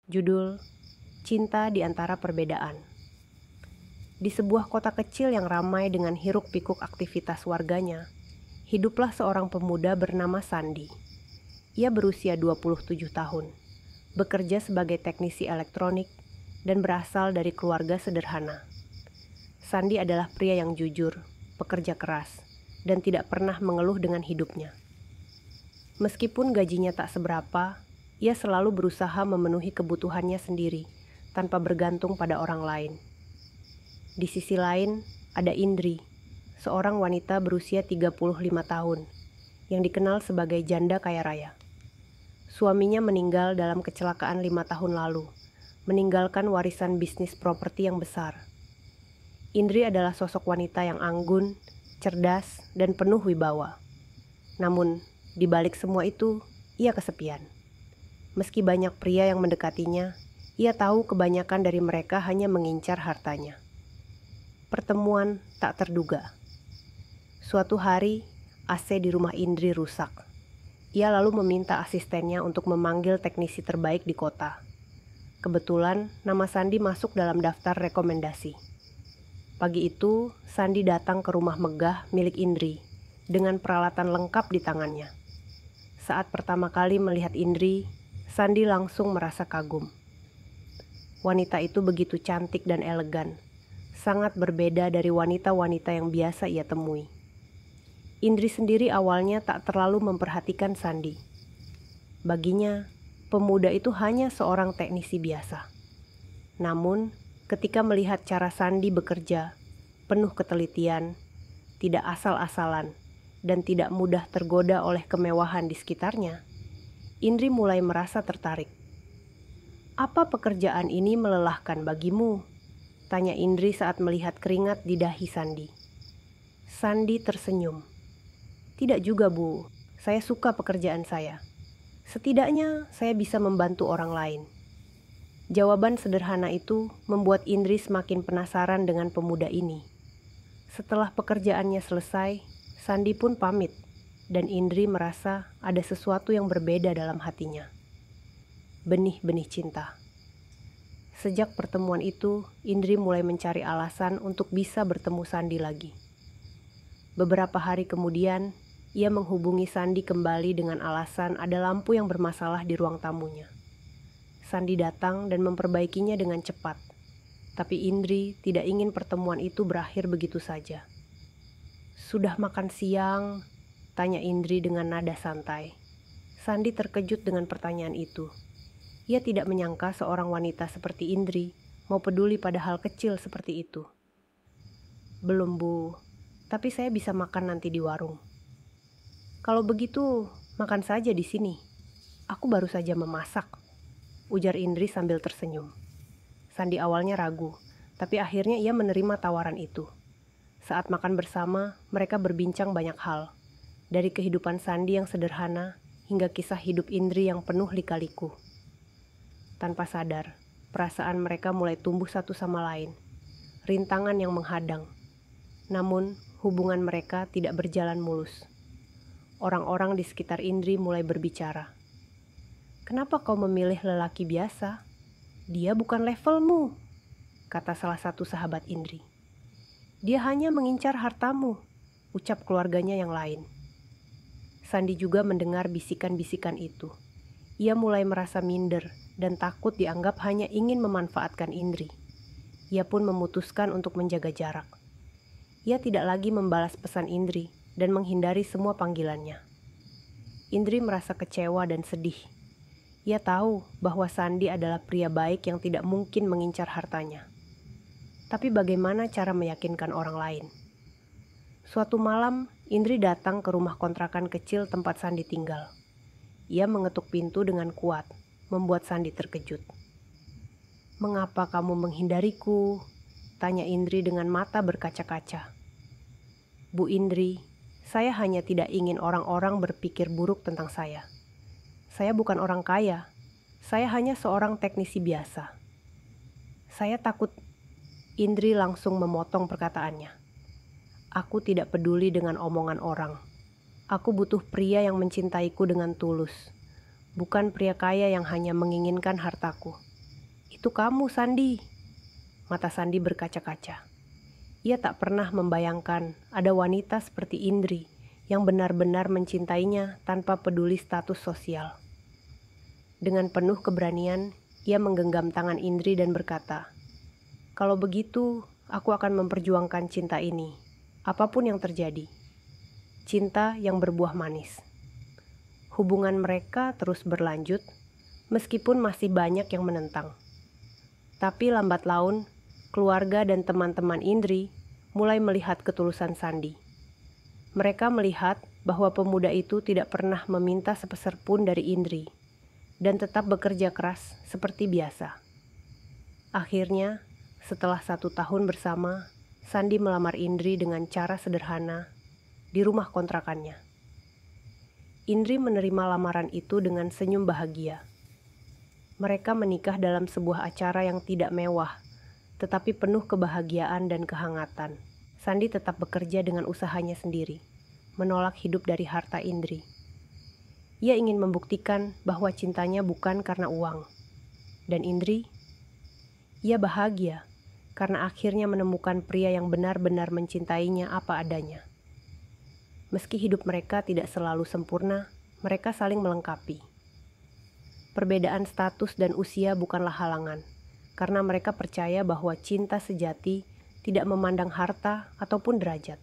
Judul, Cinta di Antara Perbedaan. Di sebuah kota kecil yang ramai dengan hiruk-pikuk aktivitas warganya, hiduplah seorang pemuda bernama Sandi. Ia berusia 27 tahun, bekerja sebagai teknisi elektronik, dan berasal dari keluarga sederhana. Sandi adalah pria yang jujur, pekerja keras, dan tidak pernah mengeluh dengan hidupnya. Meskipun gajinya tak seberapa, ia selalu berusaha memenuhi kebutuhannya sendiri, tanpa bergantung pada orang lain. Di sisi lain, ada Indri, seorang wanita berusia 35 tahun, yang dikenal sebagai janda kaya raya. Suaminya meninggal dalam kecelakaan 5 tahun lalu, meninggalkan warisan bisnis properti yang besar. Indri adalah sosok wanita yang anggun, cerdas, dan penuh wibawa. Namun, di balik semua itu, ia kesepian. Meski banyak pria yang mendekatinya, ia tahu kebanyakan dari mereka hanya mengincar hartanya. Pertemuan tak terduga. Suatu hari, AC di rumah Indri rusak. Ia lalu meminta asistennya untuk memanggil teknisi terbaik di kota. Kebetulan, nama Sandi masuk dalam daftar rekomendasi. Pagi itu, Sandi datang ke rumah megah milik Indri dengan peralatan lengkap di tangannya. Saat pertama kali melihat Indri, Sandi langsung merasa kagum. Wanita itu begitu cantik dan elegan, sangat berbeda dari wanita-wanita yang biasa ia temui. Indri sendiri awalnya tak terlalu memperhatikan Sandi. Baginya, pemuda itu hanya seorang teknisi biasa. Namun, ketika melihat cara Sandi bekerja, penuh ketelitian, tidak asal-asalan, dan tidak mudah tergoda oleh kemewahan di sekitarnya, Indri mulai merasa tertarik. "Apa pekerjaan ini melelahkan bagimu?" tanya Indri saat melihat keringat di dahi Sandi. Sandi tersenyum. "Tidak juga, Bu. Saya suka pekerjaan saya. Setidaknya saya bisa membantu orang lain." Jawaban sederhana itu membuat Indri semakin penasaran dengan pemuda ini. Setelah pekerjaannya selesai, Sandi pun pamit, dan Indri merasa ada sesuatu yang berbeda dalam hatinya. Benih-benih cinta. Sejak pertemuan itu, Indri mulai mencari alasan untuk bisa bertemu Sandi lagi. Beberapa hari kemudian, ia menghubungi Sandi kembali dengan alasan ada lampu yang bermasalah di ruang tamunya. Sandi datang dan memperbaikinya dengan cepat, tapi Indri tidak ingin pertemuan itu berakhir begitu saja. "Sudah makan siang?" tanya Indri dengan nada santai. Sandi terkejut dengan pertanyaan itu. Ia tidak menyangka seorang wanita seperti Indri mau peduli pada hal kecil seperti itu. "Belum, Bu, tapi saya bisa makan nanti di warung." "Kalau begitu, makan saja di sini. Aku baru saja memasak," ujar Indri sambil tersenyum. Sandi awalnya ragu, tapi akhirnya ia menerima tawaran itu. Saat makan bersama, mereka berbincang banyak hal, dari kehidupan Sandi yang sederhana hingga kisah hidup Indri yang penuh lika-liku. Tanpa sadar, perasaan mereka mulai tumbuh satu sama lain, rintangan yang menghadang. Namun, hubungan mereka tidak berjalan mulus. Orang-orang di sekitar Indri mulai berbicara. "Kenapa kau memilih lelaki biasa? Dia bukan levelmu," kata salah satu sahabat Indri. "Dia hanya mengincar hartamu," ucap keluarganya yang lain. Sandi juga mendengar bisikan-bisikan itu. Ia mulai merasa minder dan takut dianggap hanya ingin memanfaatkan Indri. Ia pun memutuskan untuk menjaga jarak. Ia tidak lagi membalas pesan Indri dan menghindari semua panggilannya. Indri merasa kecewa dan sedih. Ia tahu bahwa Sandi adalah pria baik yang tidak mungkin mengincar hartanya. Tapi bagaimana cara meyakinkan orang lain? Suatu malam, Indri datang ke rumah kontrakan kecil tempat Sandi tinggal. Ia mengetuk pintu dengan kuat, membuat Sandi terkejut. "Mengapa kamu menghindariku?" tanya Indri dengan mata berkaca-kaca. "Bu Indri, saya hanya tidak ingin orang-orang berpikir buruk tentang saya. Saya bukan orang kaya, saya hanya seorang teknisi biasa." "Saya takut..." Indri langsung memotong perkataannya. "Aku tidak peduli dengan omongan orang. Aku butuh pria yang mencintaiku dengan tulus, bukan pria kaya yang hanya menginginkan hartaku." "Itu kamu, Sandi." Mata Sandi berkaca-kaca. Ia tak pernah membayangkan ada wanita seperti Indri yang benar-benar mencintainya tanpa peduli status sosial. Dengan penuh keberanian, ia menggenggam tangan Indri dan berkata, "Kalau begitu, aku akan memperjuangkan cinta ini, apapun yang terjadi." Cinta yang berbuah manis. Hubungan mereka terus berlanjut, meskipun masih banyak yang menentang. Tapi lambat laun, keluarga dan teman-teman Indri mulai melihat ketulusan Sandi. Mereka melihat bahwa pemuda itu tidak pernah meminta sepeser pun dari Indri, dan tetap bekerja keras seperti biasa. Akhirnya, setelah 1 tahun bersama, Sandi melamar Indri dengan cara sederhana di rumah kontrakannya. Indri menerima lamaran itu dengan senyum bahagia. Mereka menikah dalam sebuah acara yang tidak mewah, tetapi penuh kebahagiaan dan kehangatan. Sandi tetap bekerja dengan usahanya sendiri, menolak hidup dari harta Indri. Ia ingin membuktikan bahwa cintanya bukan karena uang. Dan Indri, ia bahagia karena akhirnya menemukan pria yang benar-benar mencintainya apa adanya. Meski hidup mereka tidak selalu sempurna, mereka saling melengkapi. Perbedaan status dan usia bukanlah halangan, karena mereka percaya bahwa cinta sejati tidak memandang harta ataupun derajat.